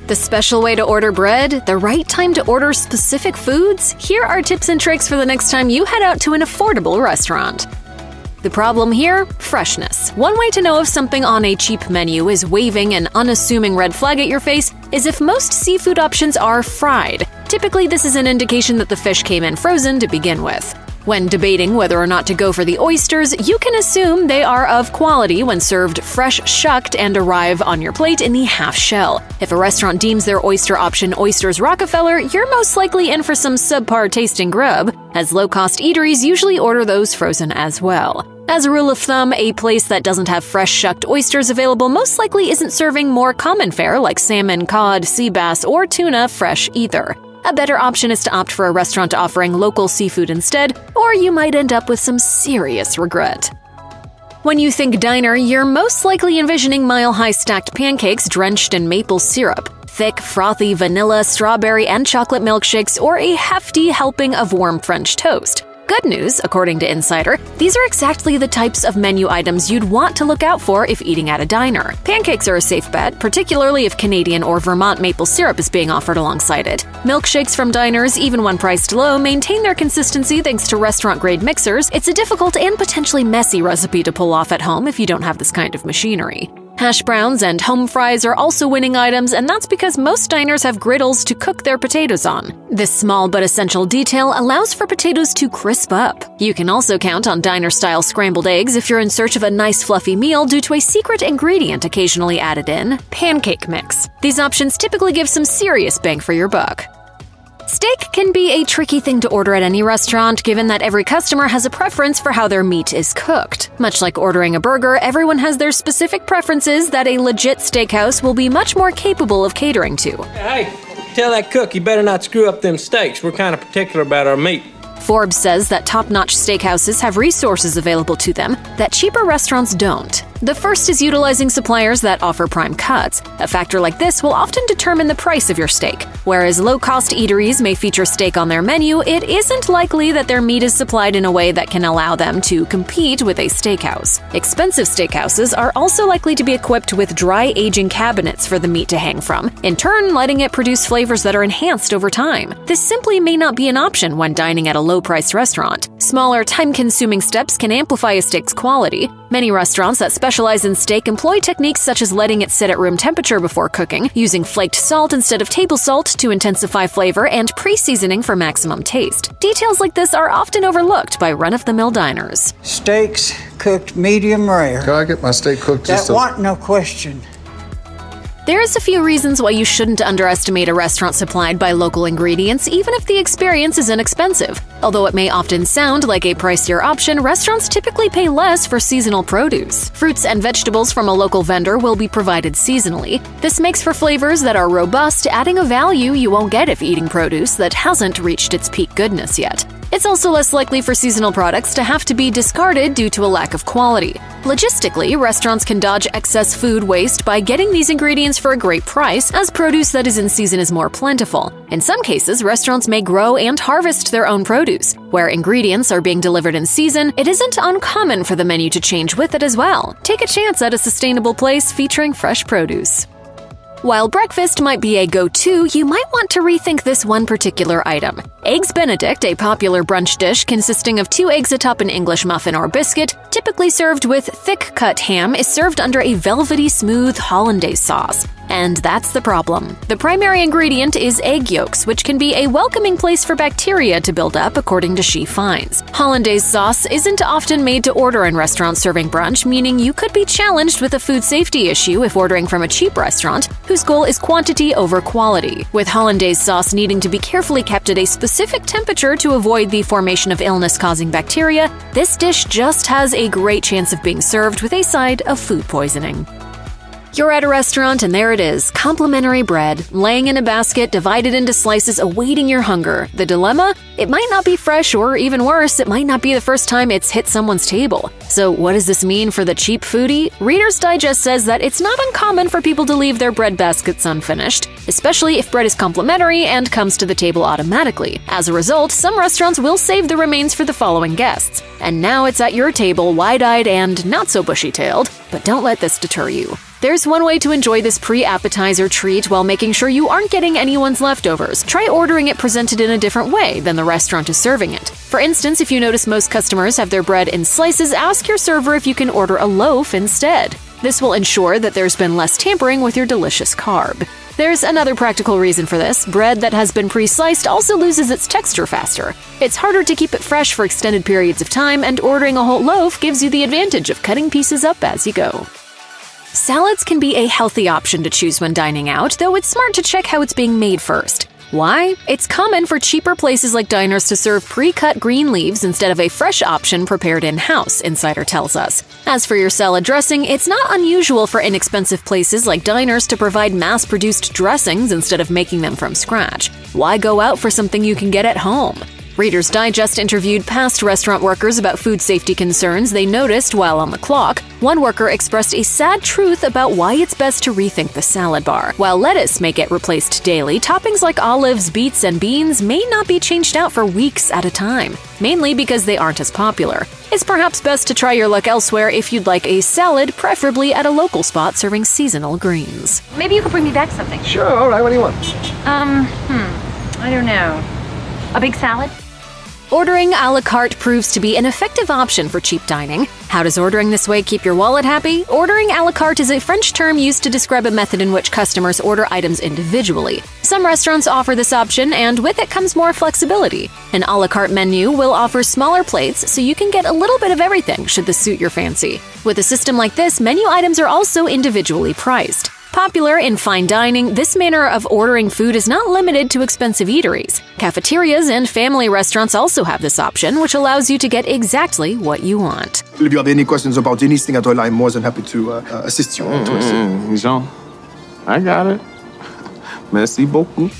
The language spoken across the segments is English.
The special way to order bread? The right time to order specific foods? Here are tips and tricks for the next time you head out to an affordable restaurant. The problem here? Freshness. One way to know if something on a cheap menu is waving an unassuming red flag at your face is if most seafood options are fried. Typically, this is an indication that the fish came in frozen to begin with. When debating whether or not to go for the oysters, you can assume they are of quality when served fresh shucked and arrive on your plate in the half shell. If a restaurant deems their oyster option Oysters Rockefeller, you're most likely in for some subpar tasting grub, as low-cost eateries usually order those frozen as well. As a rule of thumb, a place that doesn't have fresh shucked oysters available most likely isn't serving more common fare like salmon, cod, sea bass, or tuna fresh either. A better option is to opt for a restaurant offering local seafood instead, or you might end up with some serious regret. When you think diner, you're most likely envisioning mile-high stacked pancakes drenched in maple syrup, thick, frothy vanilla, strawberry, and chocolate milkshakes, or a hefty helping of warm French toast. Good news, according to Insider, these are exactly the types of menu items you'd want to look out for if eating at a diner. Pancakes are a safe bet, particularly if Canadian or Vermont maple syrup is being offered alongside it. Milkshakes from diners, even when priced low, maintain their consistency thanks to restaurant-grade mixers. It's a difficult and potentially messy recipe to pull off at home if you don't have this kind of machinery. Hash browns and home fries are also winning items, and that's because most diners have griddles to cook their potatoes on. This small but essential detail allows for potatoes to crisp up. You can also count on diner-style scrambled eggs if you're in search of a nice fluffy meal due to a secret ingredient occasionally added in: pancake mix. These options typically give some serious bang for your buck. Steak can be a tricky thing to order at any restaurant, given that every customer has a preference for how their meat is cooked. Much like ordering a burger, everyone has their specific preferences that a legit steakhouse will be much more capable of catering to. Hey, tell that cook you better not screw up them steaks. We're kind of particular about our meat. Forbes says that top-notch steakhouses have resources available to them that cheaper restaurants don't. The first is utilizing suppliers that offer prime cuts. A factor like this will often determine the price of your steak. Whereas low-cost eateries may feature steak on their menu, it isn't likely that their meat is supplied in a way that can allow them to compete with a steakhouse. Expensive steakhouses are also likely to be equipped with dry aging cabinets for the meat to hang from, in turn letting it produce flavors that are enhanced over time. This simply may not be an option when dining at a low-priced restaurant. Smaller, time-consuming steps can amplify a steak's quality. Many restaurants that specialize in steak employ techniques such as letting it sit at room temperature before cooking, using flaked salt instead of table salt to intensify flavor, and pre-seasoning for maximum taste. Details like this are often overlooked by run-of-the-mill diners. Steaks cooked medium rare. Can I get my steak cooked just That wasn't no question. There's a few reasons why you shouldn't underestimate a restaurant supplied by local ingredients, even if the experience is inexpensive. Although it may often sound like a pricier option, restaurants typically pay less for seasonal produce. Fruits and vegetables from a local vendor will be provided seasonally. This makes for flavors that are robust, adding a value you won't get if eating produce that hasn't reached its peak goodness yet. It's also less likely for seasonal products to have to be discarded due to a lack of quality. Logistically, restaurants can dodge excess food waste by getting these ingredients for a great price, as produce that is in season is more plentiful. In some cases, restaurants may grow and harvest their own produce. Where ingredients are being delivered in season, it isn't uncommon for the menu to change with it as well. Take a chance at a sustainable place featuring fresh produce. While breakfast might be a go-to, you might want to rethink this one particular item. Eggs Benedict, a popular brunch dish consisting of 2 eggs atop an English muffin or biscuit, typically served with thick-cut ham, is served under a velvety smooth hollandaise sauce. And that's the problem. The primary ingredient is egg yolks, which can be a welcoming place for bacteria to build up, according to She Finds. Hollandaise sauce isn't often made to order in restaurants serving brunch, meaning you could be challenged with a food safety issue if ordering from a cheap restaurant, whose goal is quantity over quality. With hollandaise sauce needing to be carefully kept at a specific temperature to avoid the formation of illness-causing bacteria, this dish just has a great chance of being served with a side of food poisoning. You're at a restaurant and there it is, complimentary bread, laying in a basket divided into slices awaiting your hunger. The dilemma? It might not be fresh, or even worse, it might not be the first time it's hit someone's table. So what does this mean for the cheap foodie? Reader's Digest says that it's not uncommon for people to leave their bread baskets unfinished, especially if bread is complimentary and comes to the table automatically. As a result, some restaurants will save the remains for the following guests. And now it's at your table, wide-eyed and not so bushy-tailed. But don't let this deter you. There's one way to enjoy this pre-appetizer treat while making sure you aren't getting anyone's leftovers. Try ordering it presented in a different way than the restaurant is serving it. For instance, if you notice most customers have their bread in slices, ask your server if you can order a loaf instead. This will ensure that there's been less tampering with your delicious carb. There's another practical reason for this. Bread that has been pre-sliced also loses its texture faster. It's harder to keep it fresh for extended periods of time, and ordering a whole loaf gives you the advantage of cutting pieces up as you go. Salads can be a healthy option to choose when dining out, though it's smart to check how it's being made first. Why? It's common for cheaper places like diners to serve pre-cut green leaves instead of a fresh option prepared in-house, Insider tells us. As for your salad dressing, it's not unusual for inexpensive places like diners to provide mass-produced dressings instead of making them from scratch. Why go out for something you can get at home? Reader's Digest interviewed past restaurant workers about food safety concerns they noticed while on the clock. One worker expressed a sad truth about why it's best to rethink the salad bar. While lettuce may get replaced daily, toppings like olives, beets, and beans may not be changed out for weeks at a time, mainly because they aren't as popular. It's perhaps best to try your luck elsewhere if you'd like a salad, preferably at a local spot serving seasonal greens. Maybe you could bring me back something. Sure, all right, what do you want? I don't know. A big salad? Ordering a la carte proves to be an effective option for cheap dining. How does ordering this way keep your wallet happy? Ordering a la carte is a French term used to describe a method in which customers order items individually. Some restaurants offer this option, and with it comes more flexibility. An a la carte menu will offer smaller plates, so you can get a little bit of everything should this suit your fancy. With a system like this, menu items are also individually priced. Popular in fine dining, this manner of ordering food is not limited to expensive eateries. Cafeterias and family restaurants also have this option, which allows you to get exactly what you want. If you have any questions about anything at all, I'm more than happy to assist you. Jean, I got it. Merci beaucoup.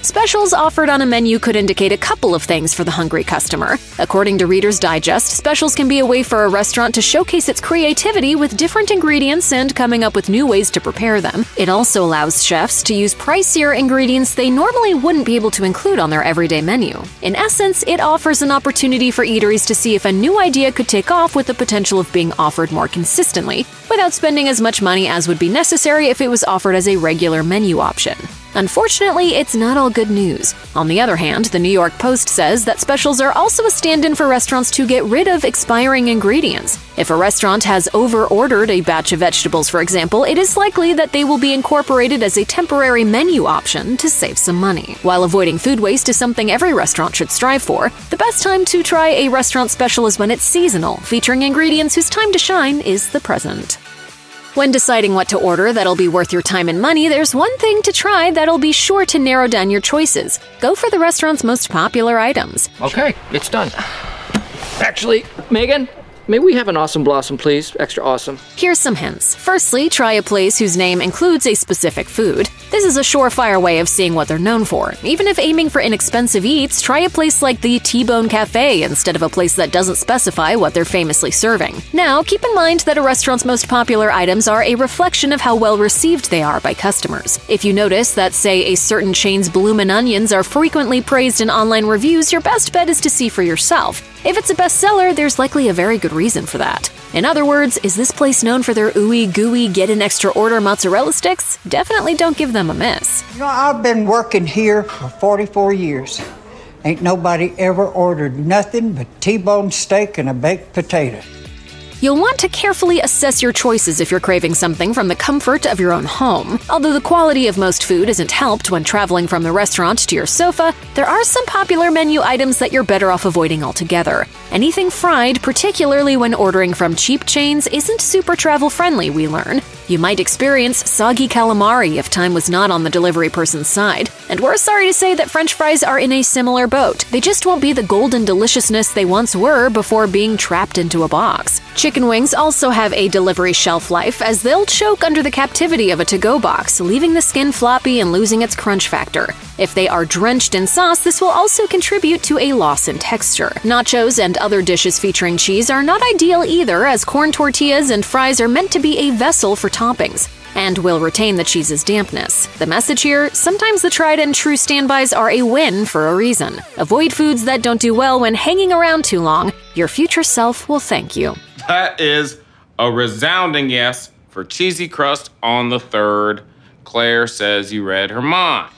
Specials offered on a menu could indicate a couple of things for the hungry customer. According to Reader's Digest, specials can be a way for a restaurant to showcase its creativity with different ingredients and coming up with new ways to prepare them. It also allows chefs to use pricier ingredients they normally wouldn't be able to include on their everyday menu. In essence, it offers an opportunity for eateries to see if a new idea could take off with the potential of being offered more consistently, without spending as much money as would be necessary if it was offered as a regular menu option. Unfortunately, it's not all good news. On the other hand, the New York Post says that specials are also a stand-in for restaurants to get rid of expiring ingredients. If a restaurant has over-ordered a batch of vegetables, for example, it is likely that they will be incorporated as a temporary menu option to save some money. While avoiding food waste is something every restaurant should strive for, the best time to try a restaurant special is when it's seasonal, featuring ingredients whose time to shine is the present. When deciding what to order that'll be worth your time and money, there's one thing to try that'll be sure to narrow down your choices. Go for the restaurant's most popular items. Okay, it's done. Actually, Megan, may we have an awesome blossom, please? Extra awesome. Here's some hints. Firstly, try a place whose name includes a specific food. This is a surefire way of seeing what they're known for. Even if aiming for inexpensive eats, try a place like the T-Bone Cafe instead of a place that doesn't specify what they're famously serving. Now, keep in mind that a restaurant's most popular items are a reflection of how well received they are by customers. If you notice that, say, a certain chain's bloomin' onions are frequently praised in online reviews, your best bet is to see for yourself. If it's a bestseller, there's likely a very good reason for that. In other words, is this place known for their ooey gooey get an extra order mozzarella sticks? Definitely don't give them a miss. You know, I've been working here for 44 years. Ain't nobody ever ordered nothing but T-bone steak and a baked potato. You'll want to carefully assess your choices if you're craving something from the comfort of your own home. Although the quality of most food isn't helped when traveling from the restaurant to your sofa, there are some popular menu items that you're better off avoiding altogether. Anything fried, particularly when ordering from cheap chains, isn't super travel-friendly, we learn. You might experience soggy calamari if time was not on the delivery person's side. And we're sorry to say that French fries are in a similar boat. They just won't be the golden deliciousness they once were before being trapped into a box. Chicken wings also have a delivery shelf life, as they'll choke under the captivity of a to-go box, leaving the skin floppy and losing its crunch factor. If they are drenched in sauce, this will also contribute to a loss in texture. Nachos and other dishes featuring cheese are not ideal either, as corn tortillas and fries are meant to be a vessel for toppings and will retain the cheese's dampness. The message here, sometimes the tried and true standbys are a win for a reason. Avoid foods that don't do well when hanging around too long. Your future self will thank you. That is a resounding yes for cheesy crust on the third. Claire says you read her mind.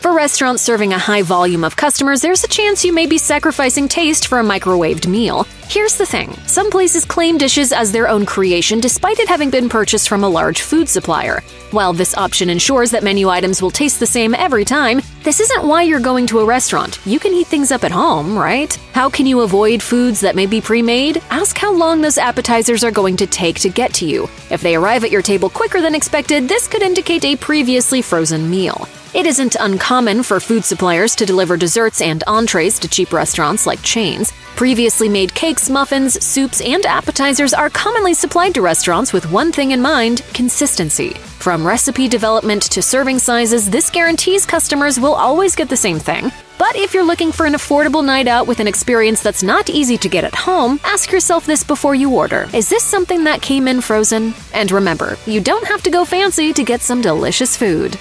For restaurants serving a high volume of customers, there's a chance you may be sacrificing taste for a microwaved meal. Here's the thing. Some places claim dishes as their own creation despite it having been purchased from a large food supplier. While this option ensures that menu items will taste the same every time, this isn't why you're going to a restaurant. You can heat things up at home, right? How can you avoid foods that may be pre-made? Ask how long those appetizers are going to take to get to you. If they arrive at your table quicker than expected, this could indicate a previously frozen meal. It isn't uncommon for food suppliers to deliver desserts and entrees to cheap restaurants like chains. Previously made cakes, muffins, soups, and appetizers are commonly supplied to restaurants with one thing in mind: consistency. From recipe development to serving sizes, this guarantees customers will always get the same thing. But if you're looking for an affordable night out with an experience that's not easy to get at home, ask yourself this before you order. Is this something that came in frozen? And remember, you don't have to go fancy to get some delicious food.